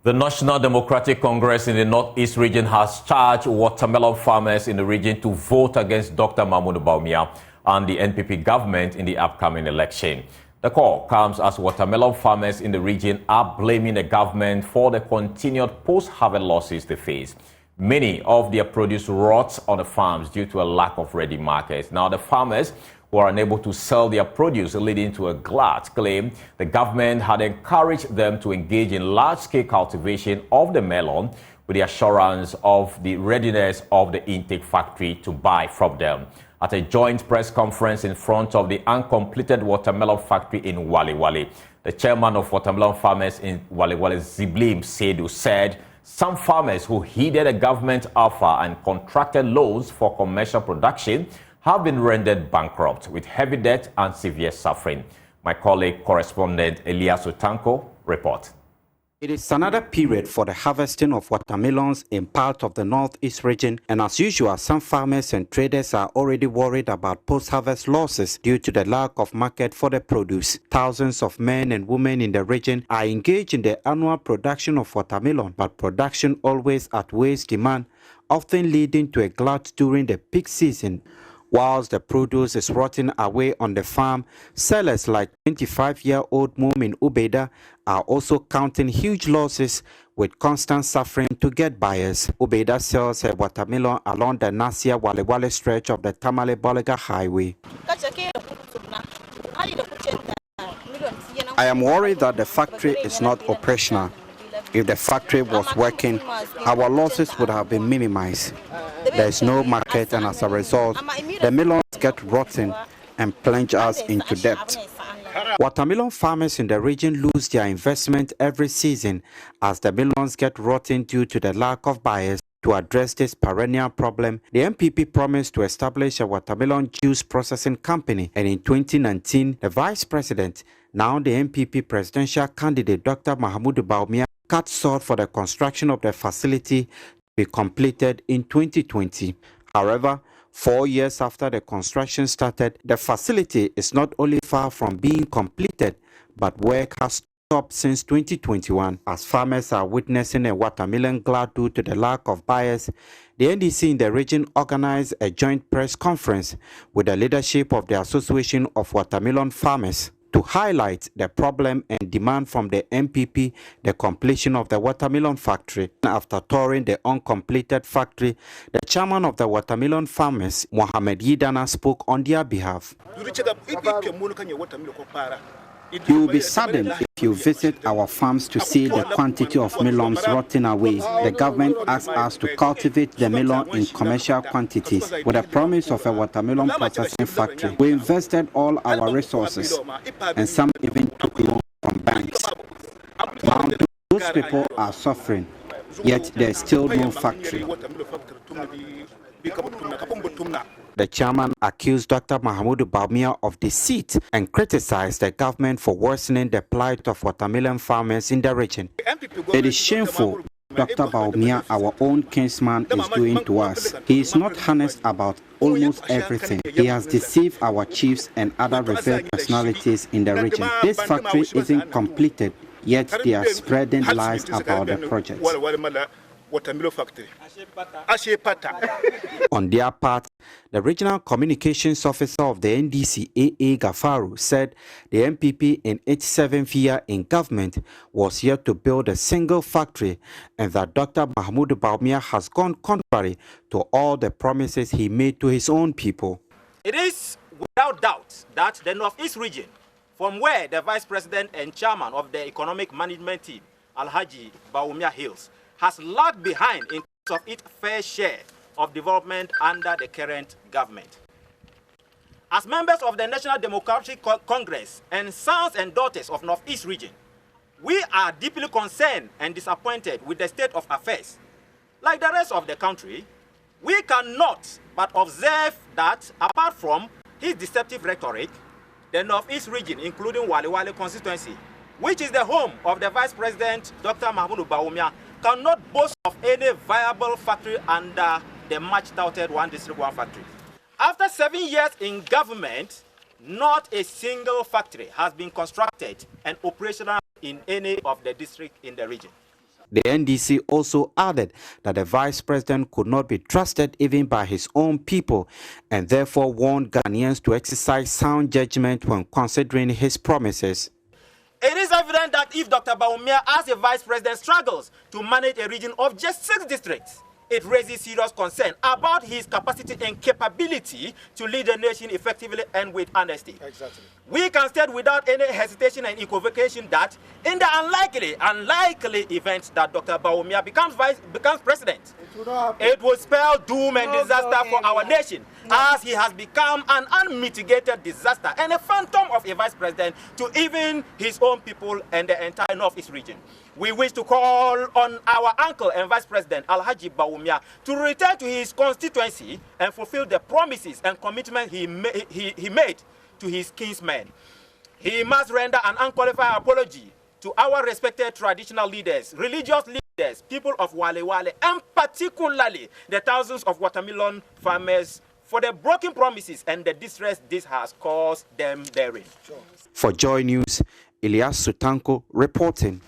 The National Democratic Congress in the Northeast region has charged watermelon farmers in the region to vote against Dr. Bawumia and the NPP government in the upcoming election. The call comes as watermelon farmers in the region are blaming the government for the continued post-harvest losses they face. Many of their produce rots on the farms due to a lack of ready markets. Now, the farmers who are unable to sell their produce, leading to a glut, claim the government had encouraged them to engage in large-scale cultivation of the melon with the assurance of the readiness of the intake factory to buy from them. At a joint press conference in front of the uncompleted watermelon factory in Wale, the chairman of watermelon farmers in Wale, Ziblim Sedu, said some farmers who heeded a government offer and contracted loans for commercial production have been rendered bankrupt with heavy debt and severe suffering. My colleague, correspondent Elias Otanko, reports. It is another period for the harvesting of watermelons in part of the Northeast region, and as usual, some farmers and traders are already worried about post-harvest losses due to the lack of market for the produce. Thousands of men and women in the region are engaged in the annual production of watermelon, but production always outweighs demand, often leading to a glut during the peak season. Whilst the produce is rotting away on the farm, sellers like 25-year-old Mumin Ubeda are also counting huge losses with constant suffering to get buyers. Ubeda sells a watermelon along the Nasia Wale stretch of the Tamale-Bolega highway. I am worried that the factory is not operational. If the factory was working, our losses would have been minimized. There is no market, and as a result, the melons get rotten and plunge us into debt. Watermelon farmers in the region lose their investment every season as the melons get rotten due to the lack of buyers. To address this perennial problem, the NPP promised to establish a watermelon juice processing company, and in 2019, the Vice President, now the NPP presidential candidate Dr. Bawumia, cut short for the construction of the facility to be completed in 2020. However, 4 years after the construction started, the facility is not only far from being completed, but work has stopped since 2021. As farmers are witnessing a watermelon glut due to the lack of buyers, the NDC in the region organized a joint press conference with the leadership of the Association of Watermelon Farmers to highlight the problem and demand from the NPP the completion of the watermelon factory. After touring the uncompleted factory, the chairman of the watermelon farmers, Mohamed Yidana, spoke on their behalf. You will be saddened if you visit our farms to see the quantity of melons rotting away. The government asked us to cultivate the melon in commercial quantities with a promise of a watermelon processing factory. We invested all our resources, and some even took loans from banks. Now those people are suffering, yet there is still no factory. The chairman accused Dr. Bawumia of deceit and criticized the government for worsening the plight of watermelon farmers in the region. It is shameful Dr. Bawumia, our own kinsman, is doing to us. He is not honest about almost everything. He has deceived our chiefs and other revered personalities in the region. This factory isn't completed, yet they are spreading lies about the project. On their part, the regional communications officer of the NDC, A.A. Gafaru, said the NPP in its 7th year in government was yet to build a single factory, and that Dr. Bawumia has gone contrary to all the promises he made to his own people. It is without doubt that the Northeast region, from where the Vice President and Chairman of the Economic Management Team, Alhaji Bawumia, hails, has lagged behind in terms of its fair share of development under the current government. As members of the National Democratic Congress and sons and daughters of Northeast region, we are deeply concerned and disappointed with the state of affairs. Like the rest of the country, we cannot but observe that apart from his deceptive rhetoric, the Northeast region, including Wale constituency, which is the home of the Vice President Dr. Bawumia, cannot boast of any viable factory under the much-touted One District, One Factory. After 7 years in government, not a single factory has been constructed and operational in any of the districts in the region. The NDC also added that the vice president could not be trusted even by his own people and therefore warned Ghanaians to exercise sound judgment when considering his promises. It is evident that if Dr. Bawumia as a vice president struggles to manage a region of just 6 districts, it raises serious concern about his capacity and capability to lead the nation effectively and with honesty. Exactly. We can state without any hesitation and equivocation that in the unlikely event that Dr. Bawumia becomes president, it will spell doom and disaster for our nation, as he has become an unmitigated disaster and a phantom of a vice president to even his own people and the entire Northeast region. We wish to call on our uncle and vice president Alhaji Bawumia to return to his constituency and fulfill the promises and commitment he made to his kinsmen. He must render an unqualified apology to our respected traditional leaders, religious leaders, people of Wale Wale, and particularly the thousands of watermelon farmers for the broken promises and the distress this has caused them therein. For Joy News, Elias Sutanko reporting.